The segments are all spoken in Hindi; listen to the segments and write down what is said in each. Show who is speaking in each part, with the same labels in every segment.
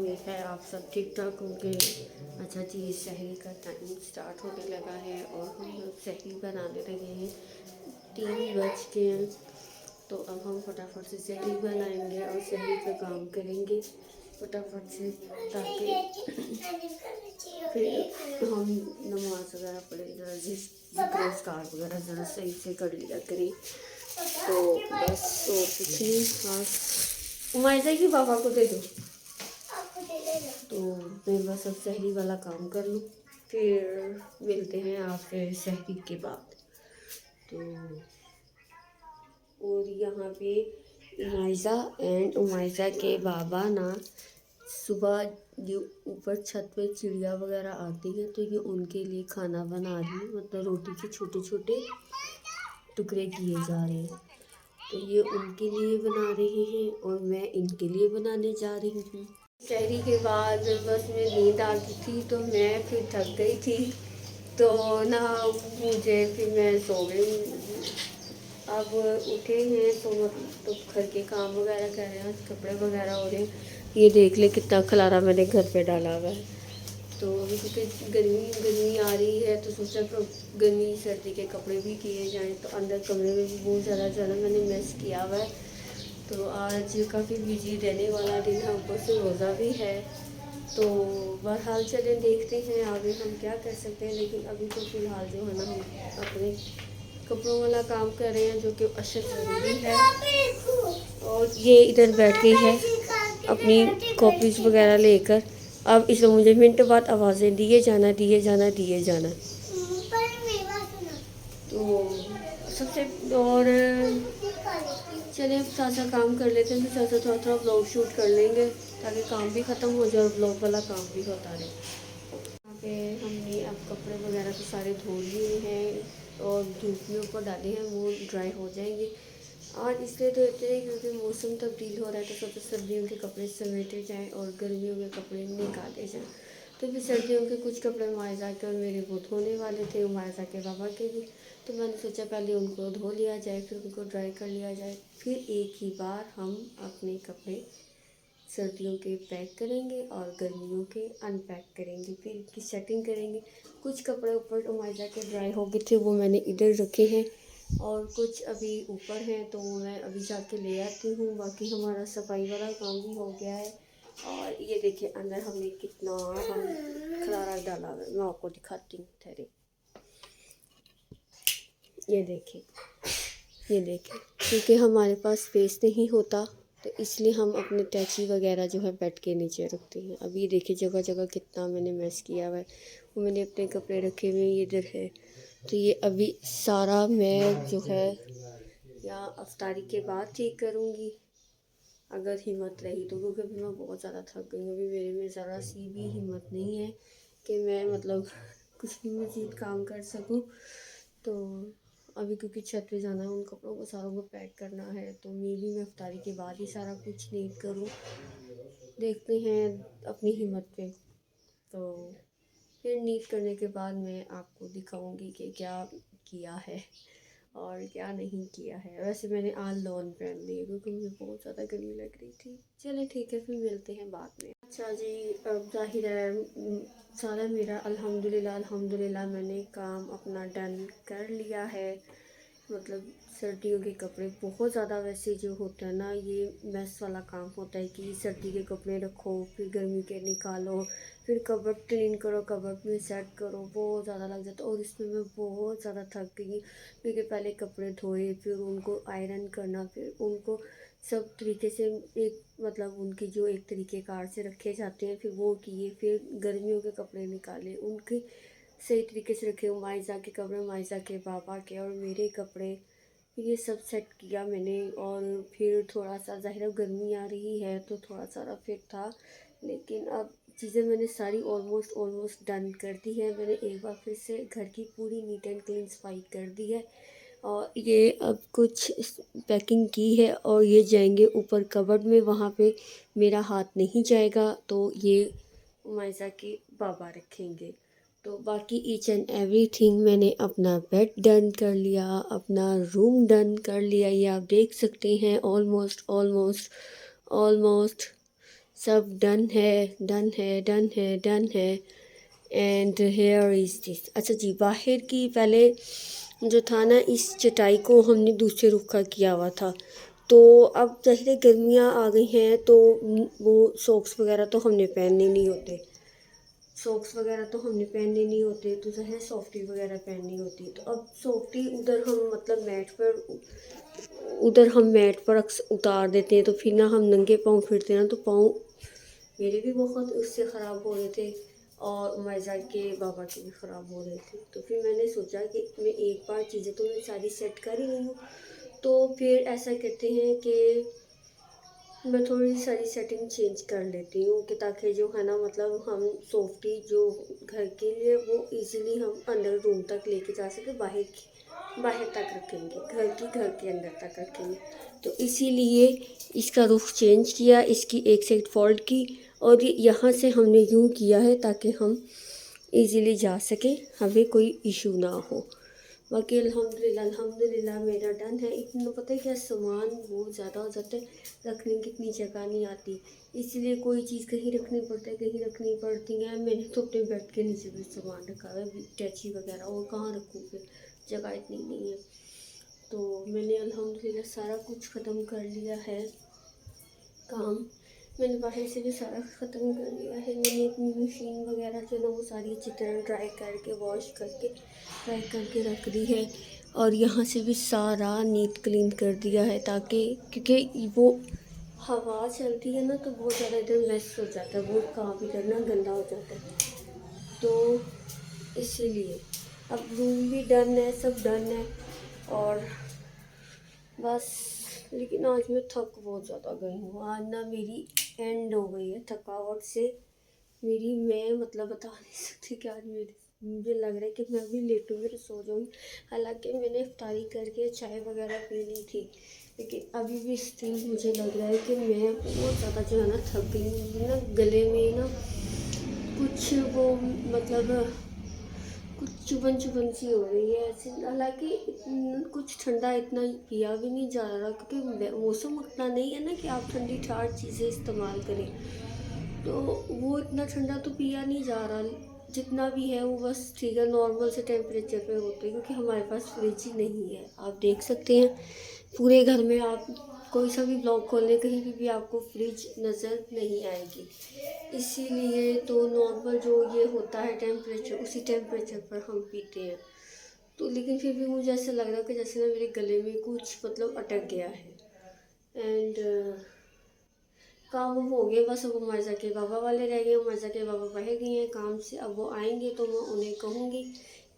Speaker 1: उम्मीद है आप सब ठीक ठाक होंगे। अच्छा जी, शहरी का टाइम स्टार्ट होने लगा है और हम लोग शहरी बनाने लगे हैं। 3 बज के तो अब हम फटाफट से शहरी बनाएंगे और शहरी का काम करेंगे फटाफट से, ताकि फिर हम नमाज वगैरह पढ़े, ज़रा जिक्र वगैरह ज़रा सही से कर लिया करें। तो बस और कुछ नहीं खास। उमाइजा की पापा को दे दो। तो मैं बस अब शहरी वाला काम कर लूँ, फिर मिलते हैं आपसे शहरी के बाद। तो और यहाँ पे उमाइजा एंड उमाइजा के बाबा ना सुबह ये ऊपर छत पे चिड़िया वगैरह आती है तो ये उनके लिए खाना बना रही है, मतलब रोटी के छोटे छोटे टुकड़े किए जा रहे हैं। तो ये उनके लिए बना रही हैं और मैं इनके लिए बनाने जा रही हूँ। शहरी के बाद बस में नींद आ गई थी तो मैं फिर थक गई थी, तो ना मुझे फिर मैं सो गई। अब उठे हैं तो घर के काम वगैरह कर रहे हैं, कपड़े वगैरह हो रहे हैं। ये देख ले कितना खलारा मैंने घर पे डाला हुआ है। तो अभी क्योंकि गर्मी आ रही है तो सोचा गर्मी सर्दी के कपड़े भी किए जाएं, तो अंदर कमरे में भी बहुत ज़्यादा मैंने मैस किया हुआ है। तो आज काफ़ी बिजी रहने वाला दिन है, ऊपर से रोज़ा भी है। तो बहरहाल चले देखते हैं आगे हम क्या कर सकते हैं, लेकिन अभी तो फ़िलहाल जो है ना हम अपने कपड़ों वाला काम कर रहे हैं जो कि अशद ज़रूरी है। और ये इधर बैठ गई है अपनी कॉपीज़ वगैरह लेकर। अब इसमें मुझे मिनट बाद आवाज़ें दिए जाना दिए जाना दिए जाना। तो सबसे और चलिए साथ साथ काम कर लेते हैं, फिर साथ साथ थोड़ा थोड़ा ब्लॉग शूट कर लेंगे ताकि काम भी ख़त्म हो जाए और ब्लॉग वाला काम भी होता रहे। यहाँ पे हमने अब कपड़े वगैरह तो सारे धो लिए हैं और धूप में ऊपर डाले हैं, वो ड्राई हो जाएंगे। और इसलिए धोते हैं क्योंकि मौसम तब्दील हो रहा है, तो सबसे सर्दियों के कपड़े समेटे जाएँ और गर्मियों के कपड़े निकाले जाएँ। तो फिर सर्दियों के कुछ कपड़े मायजा के और मेरे वो धोने वाले थे, मायजा के बाबा के भी। तो मैंने सोचा पहले उनको धो लिया जाए, फिर उनको ड्राई कर लिया जाए, फिर एक ही बार हम अपने कपड़े सर्दियों के पैक करेंगे और गर्मियों के अनपैक करेंगे, फिर इनकी सेटिंग करेंगे। कुछ कपड़े ऊपर मायजा के ड्राई हो गए थे, वो मैंने इधर रखे हैं और कुछ अभी ऊपर हैं, तो वो मैं अभी जाके ले आती हूँ। बाकी हमारा सफाई वाला काम भी हो गया है। और ये देखिए अंदर हमने कितना हम खलारा डाला है, मैं आपको दिखाती हूँ ठहरे। ये देखिए क्योंकि हमारे पास स्पेस नहीं होता तो इसलिए हम अपने टैची वगैरह जो है बेड के नीचे रखते हैं। अब ये देखिए जगह जगह कितना मैंने मैस किया हुआ है। वो मैंने अपने कपड़े रखे हुए ये इधर है, तो ये अभी सारा मैं जो है या अफ्तारी के बाद ठीक करूँगी अगर हिम्मत रही तो, क्योंकि अभी मैं बहुत ज़्यादा थक गई हूँ। अभी मेरे में ज़रा सी भी हिम्मत नहीं है कि मैं मतलब कुछ भी मज़ीद काम कर सकूँ। तो अभी क्योंकि छत पे जाना है, उन कपड़ों को सारों को पैक करना है, तो मे भी मैं अफ्तारी के बाद ही सारा कुछ नीट करूँ। देखते हैं अपनी हिम्मत पे। तो फिर नीट करने के बाद मैं आपको दिखाऊंगी कि क्या किया है और क्या नहीं किया है। वैसे मैंने आज लॉन पहन ली है क्योंकि मुझे बहुत ज़्यादा गर्मी लग रही थी। चलिए ठीक है, फिर मिलते हैं बाद में। अच्छा जी, अब जाहिर है सारा मेरा अल्हम्दुलिल्लाह मैंने काम अपना डन कर लिया है। मतलब सर्दियों के कपड़े बहुत ज़्यादा वैसे जो होता है ना, ये मैस वाला काम होता है कि सर्दी के कपड़े रखो, फिर गर्मी के निकालो, फिर कबर्ड क्लीन करो, कबर्ड में सेट करो, बहुत ज़्यादा लग जाता है। और इसमें मैं बहुत ज़्यादा थक गई क्योंकि पहले कपड़े धोए, फिर उनको आयरन करना, फिर उनको सब तरीके से एक मतलब उनकी जो एक तरीके कार से रखे जाते हैं फिर वो किए, फिर गर्मियों के कपड़े निकाले, उनके सही तरीके से रखे। मायजा के कपड़े, मायजा के बाबा के और मेरे कपड़े, ये सब सेट किया मैंने। और फिर थोड़ा सा ज़ाहिर गर्मी आ रही है तो थोड़ा सा रफ़ था, लेकिन अब चीज़ें मैंने सारी ऑलमोस्ट डन कर दी है। मैंने एक बार फिर से घर की पूरी नीट एंड क्लीन सफाई कर दी है और ये अब कुछ पैकिंग की है और ये जाएंगे ऊपर कबर्ड में, वहाँ पे मेरा हाथ नहीं जाएगा, तो ये मायजा के बाबा रखेंगे। तो बाकी ईच एंड एवरीथिंग मैंने अपना बेड डन कर लिया, अपना रूम डन कर लिया। ये आप देख सकते हैं ऑलमोस्ट सब डन है, डन है, डन है, डन है। And here is this. अच्छा जी, बाहर की पहले जो था ना, इस चटाई को हमने दूसरे रुख का किया हुआ था। तो अब ज़ाहिर है गर्मियाँ आ गई हैं, तो वो सॉक्स वगैरह तो हमने पहनने नहीं होते, सॉक्स वगैरह तो हमने पहनने नहीं होते, तो जो है सॉफ्टी वगैरह पहननी होती है। तो अब सॉफ्टी उधर हम मतलब मैट पर, उधर हम मैट पर उतार देते हैं, तो फिर ना हम नंगे पाँव फिरते हैं ना, तो पाँव मेरे भी बहुत उससे ख़राब हो रहे थे और मायजा के बाबा के भी ख़राब हो रहे थे। तो फिर मैंने सोचा कि मैं एक बार चीज़ें तो मैं सारी सेट कर ही रही हूँ, तो फिर ऐसा कहते हैं कि मैं थोड़ी सारी सेटिंग चेंज कर लेती हूँ कि ताकि जो है ना, मतलब हम सॉफ्टी जो घर के लिए वो इजीली हम अंदर रूम तक लेके जा सके, बाहर तक रखेंगे, घर के अंदर तक रखेंगे। तो इसीलिए इसका रुख चेंज किया, इसकी एक साइड फोल्ड की, और यहाँ से हमने यूँ किया है ताकि हम इजीली जा सके, हमें कोई इशू ना हो। बाकी अल्हम्दुलिल्लाह मेरा डन है। इतना पता है क्या, सामान बहुत ज़्यादा हो जाता है, रखने की इतनी जगह नहीं आती, इसलिए कोई चीज़ कहीं रखनी पड़ता है, कहीं रखनी पड़ती है। मैंने तो अपने बेड के नीचे भी सामान रखा है, टैची वगैरह, और कहाँ रखूँ फिर, जगह इतनी नहीं है। तो मैंने अल्हम्दुलिल्लाह सारा कुछ ख़त्म कर लिया है काम। मैंने बाहर से भी सारा ख़त्म कर लिया है। मैंने अपनी मशीन वगैरह जो ना वो सारी अच्छी तरह ड्राई करके, वॉश करके, ड्राई करके रख दी है, और यहाँ से भी सारा नीट क्लीन कर दिया है, ताकि क्योंकि वो हवा चलती है ना, तो बहुत ज़्यादा इधर मैस हो जाता है, वो काम भी करना गंदा हो जाता है। तो इसीलिए अब रूम भी डन है, सब डन है, और बस। लेकिन आज मैं थक बहुत ज़्यादा गई हूँ, आज ना मेरी एंड हो गई है थकावट से मेरी। मैं मतलब बता नहीं सकती कि आज मुझे लग रहा है कि मैं अभी लेटूँगी तो सो जाऊँगी। हालांकि मैंने इफ्तारी करके चाय वगैरह पी ली थी, लेकिन अभी भी स्टिल मुझे लग रहा है कि मैं बहुत ज़्यादा जो है ना थक गई हूँ। मुझे ना गले में ना कुछ वो मतलब कुछ चुभन चुभन सी हो रही है ऐसे। हालांकि कुछ ठंडा इतना पिया भी नहीं जा रहा, क्योंकि मौसम उतना नहीं है ना कि आप ठंडी ठार चीज़ें इस्तेमाल करें। तो वो इतना ठंडा तो पिया नहीं जा रहा, जितना भी है वो बस ठीक है, नॉर्मल से टेम्परेचर पे होते हैं, क्योंकि हमारे पास फ्रिज ही नहीं है। आप देख सकते हैं पूरे घर में, आप कोई सा भी ब्लॉग खोल लें, कहीं भी आपको फ्रिज नज़र नहीं आएगी। इसीलिए तो नॉर्मल जो ये होता है टेम्परेचर, उसी टेम्परेचर पर हम पीते हैं। तो लेकिन फिर भी मुझे ऐसा लग रहा है कि जैसे ना मेरे गले में कुछ मतलब अटक गया है। एंड काम अब हो गया, बस अब मर्जा के बाबा वाले रह गए। मर्जा के बाबा बाहर गए हैं काम से, अब वो आएंगे तो मैं उन्हें कहूँगी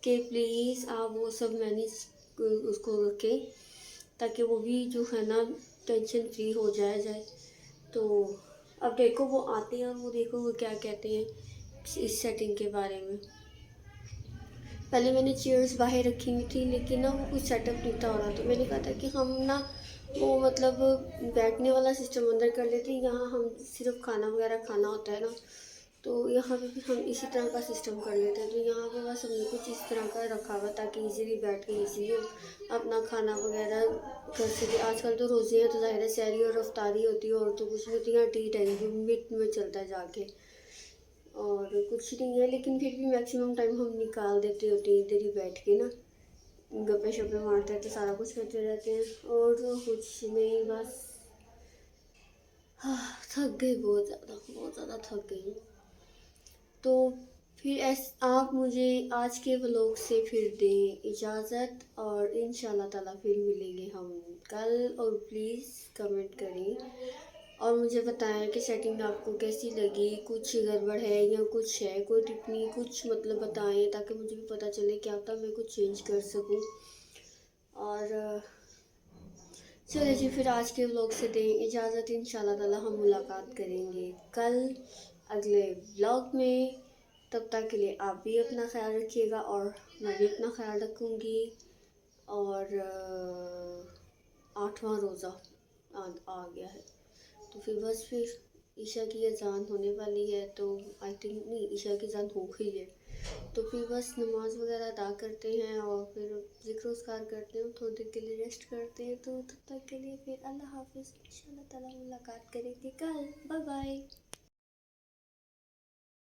Speaker 1: कि प्लीज़ आप वो सब मैनेज उसको रखें, ताकि वो भी जो है ना टेंशन फ्री हो जाए। तो अब देखो वो आते हैं और वो देखो वो क्या कहते हैं इस सेटिंग के बारे में। पहले मैंने चेयर्स बाहर रखी हुई थी, लेकिन ना वो कुछ सेटअप नहीं था हो रहा, तो मैंने कहा था कि हम ना वो मतलब बैठने वाला सिस्टम अंदर कर लेते हैं, यहाँ हम सिर्फ खाना वगैरह खाना होता है ना, तो यहाँ पे भी हम इसी तरह का सिस्टम कर लेते हैं। तो यहाँ पे बस हमने कुछ इस तरह का रखा हुआ ताकि इजीली बैठ के इजीली हम अपना खाना वगैरह कर सके। आजकल तो रोज़े हैं, तो ज़ाहिर है सहरी और अफ्तारी होती है, और तो कुछ नहीं होती, यहाँ टी टाइम भी मिनट में चलता है जाके, और कुछ नहीं है। लेकिन फिर भी मैक्सिमम टाइम हम निकाल देते होते हैं इधर ही बैठ के ना, गप्पे शप्पे मारते रहते, सारा कुछ करते रहते हैं, और तो कुछ नहीं बस। थक गई बहुत ज़्यादा थक गई हूँ। तो फिर आप मुझे आज के व्लॉग से फिर दें इजाज़त, और इंशाल्लाह ताला फिर मिलेंगे हम कल। और प्लीज़ कमेंट करें और मुझे बताएं कि सेटिंग आपको कैसी लगी, कुछ गड़बड़ है या कुछ है, कोई टिप्पणी कुछ मतलब बताएं, ताकि मुझे भी पता चले क्या होता मैं कुछ चेंज कर सकूं। और चलिए जी, फिर आज के व्लॉग से दें इजाज़त। इंशाल्लाह ताला हम मुलाकात करेंगे कल अगले व्लॉग में। तब तक के लिए आप भी अपना ख्याल रखिएगा और मैं भी अपना ख्याल रखूँगी। और 8वां रोज़ा आ गया है, तो फिर बस फिर ईशा की अजान होने वाली है, तो आई थिंक नहीं, ईशा की अजान हो गई है, तो फिर बस नमाज वगैरह अदा करते हैं और फिर ज़िक्र उज़कार करते हैं, थोड़ी देर के लिए रेस्ट करते हैं। तो तब तक के लिए फिर अल्लाह हाफ़िज़, इंशाल्लाह ताला मुलाकात करेंगे कल। Bye bye.